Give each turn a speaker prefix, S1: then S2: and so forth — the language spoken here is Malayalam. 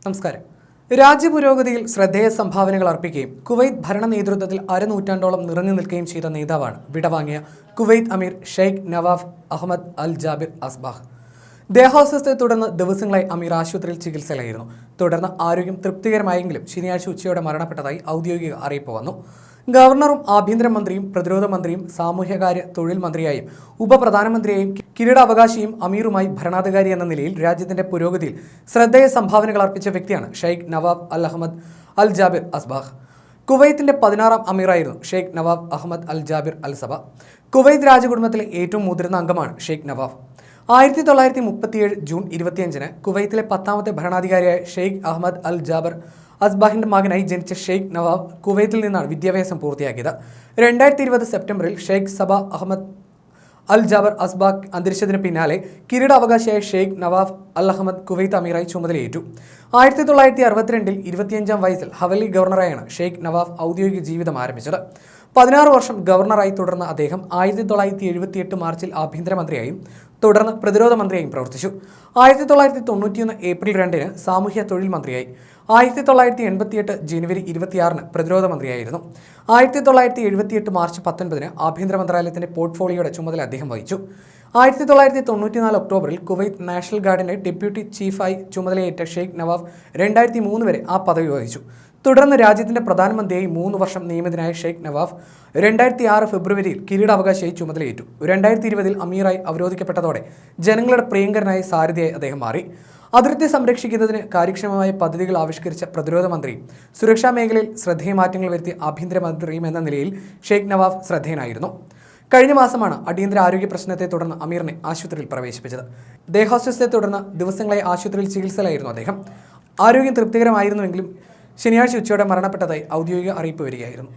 S1: നമസ്കാരം. രാജ്യപുരോഗതിയിൽ ശ്രദ്ധേയ സംഭാവനകൾ അർപ്പിക്കുകയും കുവൈത്ത് ഭരണ നേതൃത്വത്തിൽ അരനൂറ്റാണ്ടോളം നിറഞ്ഞു നിൽക്കുകയും ചെയ്ത നേതാവാണ് വിടവാങ്ങിയ കുവൈത്ത് അമീർ Sheikh Nawaf Ahmad al Jabir അസ്ബാഹ്. ദേഹാസ്വസ്ഥയെ തുടർന്ന് ദിവസങ്ങളായി അമീർ ആശുപത്രിയിൽ ചികിത്സയിലായിരുന്നു. തുടർന്ന് ആരോഗ്യം തൃപ്തികരമായെങ്കിലും ശനിയാഴ്ച ഉച്ചയോടെ മരണപ്പെട്ടതായി ഔദ്യോഗിക അറിയിപ്പ് വന്നു. ഗവർണറും ആഭ്യന്തരമന്ത്രിയും പ്രതിരോധ മന്ത്രിയും സാമൂഹ്യകാര്യ തൊഴിൽ മന്ത്രിയായും ഉപപ്രധാനമന്ത്രിയായും കിരീടാവകാശിയും അമീറുമായി ഭരണാധികാരി എന്ന നിലയിൽ രാജ്യത്തിന്റെ പുരോഗതിയിൽ ശ്രദ്ധേയ സംഭാവനകൾ അർപ്പിച്ച വ്യക്തിയാണ് Sheikh Nawaf al Ahmad al Jabir Al Sabah. കുവൈത്തിന്റെ 16ാം അമീറായിരുന്നു Sheikh Nawaf Ahmad al Jabir al Sabah. Kuwait രാജകുടുംബത്തിലെ ഏറ്റവും മുതിർന്ന അംഗമാണ് ഷെയ്ഖ് നവാഫ്. 1937 ജൂൺ 25-ന് കുവൈത്തിലെ 10ാമത്തെ ഭരണാധികാരിയായ ഷെയ്ഖ് അഹമ്മദ് അൽ ജാബർ അസ്ബാഹിന്റെ മകനായി ജനിച്ച ഷെയ്ഖ് നവാഫ് കുവൈത്തിൽ നിന്നാണ് വിദ്യാഭ്യാസം പൂർത്തിയാക്കിയത്. 2020 സെപ്റ്റംബറിൽ ഷെയ്ഖ് സബ അഹമ്മദ് അൽ ജാബർ അസ്ബാഹ് അന്തരിച്ചതിന് പിന്നാലെ കിരീടാവകാശിയായ Sheikh Nawaf al Ahmed Kuwait അമീറായി ചുമതലയേറ്റു. 1962-ൽ 25-ാം വയസ്സിൽ ഹവലി ഗവർണറായാണ് ഷെയ്ഖ് നവാഫ് ഔദ്യോഗിക ജീവിതം ആരംഭിച്ചത്. 16 വർഷം ഗവർണറായി തുടർന്ന അദ്ദേഹം 1978 മാർച്ചിൽ ആഭ്യന്തരമന്ത്രിയായും തുടർന്ന് പ്രതിരോധ മന്ത്രിയായും പ്രവർത്തിച്ചു. 1991 ഏപ്രിൽ 2-ന് സാമൂഹ്യ തൊഴിൽ മന്ത്രിയായി. 1988 ജനുവരി 26-ന് പ്രതിരോധ മന്ത്രിയായിരുന്നു. 1978 മാർച്ച് 19-ന് ആഭ്യന്തര മന്ത്രാലയത്തിന്റെ പോർട്ട്ഫോളിയോയുടെ ചുമതല അദ്ദേഹം വഹിച്ചു. 1994 ഒക്ടോബറിൽ കുവൈത്ത് നാഷണൽ ഗാർഡിന്റെ ഡെപ്യൂട്ടി ചീഫായി ചുമതലയേറ്റ ഷെയ്ഖ് നവാഫ് 2003 വരെ ആ പദവി വഹിച്ചു. തുടർന്ന് രാജ്യത്തിന്റെ പ്രധാനമന്ത്രിയായി 3 വർഷം നിയമിതനായ ഷെയ്ഖ് നവാഫ് 2006 ഫെബ്രുവരിയിൽ കിരീടാവകാശിയായി ചുമതലയേറ്റു. 2020-ൽ അമീറായി അവരോധിക്കപ്പെട്ടതോടെ ജനങ്ങളുടെ പ്രിയങ്കരനായ സാരഥിയായി അദ്ദേഹം മാറി. അതിർത്തി സംരക്ഷിക്കുന്നതിന് കാര്യക്ഷമമായ പദ്ധതികൾ ആവിഷ്കരിച്ച പ്രതിരോധ മന്ത്രിയും സുരക്ഷാ മേഖലയിൽ ശ്രദ്ധേയ മാറ്റങ്ങൾ വരുത്തിയ ആഭ്യന്തരമന്ത്രിയും എന്ന നിലയിൽ ഷെയ്ഖ് നവാഫ് ശ്രദ്ധേയനായിരുന്നു. കഴിഞ്ഞ മാസമാണ് അടിയന്തര ആരോഗ്യ പ്രശ്നത്തെ തുടർന്ന് അമീറിനെ ആശുപത്രിയിൽ പ്രവേശിപ്പിച്ചത്. ദേഹാസ്വസ്ഥയെ തുടർന്ന് ദിവസങ്ങളായി ആശുപത്രിയിൽ ചികിത്സയിലായിരുന്നു അദ്ദേഹം. ആരോഗ്യം തൃപ്തികരമായിരുന്നുവെങ്കിലും ശനിയാഴ്ച ഉച്ചയോടെ മരണപ്പെട്ടതായി ഔദ്യോഗിക അറിയിപ്പ് വരികയായിരുന്നു.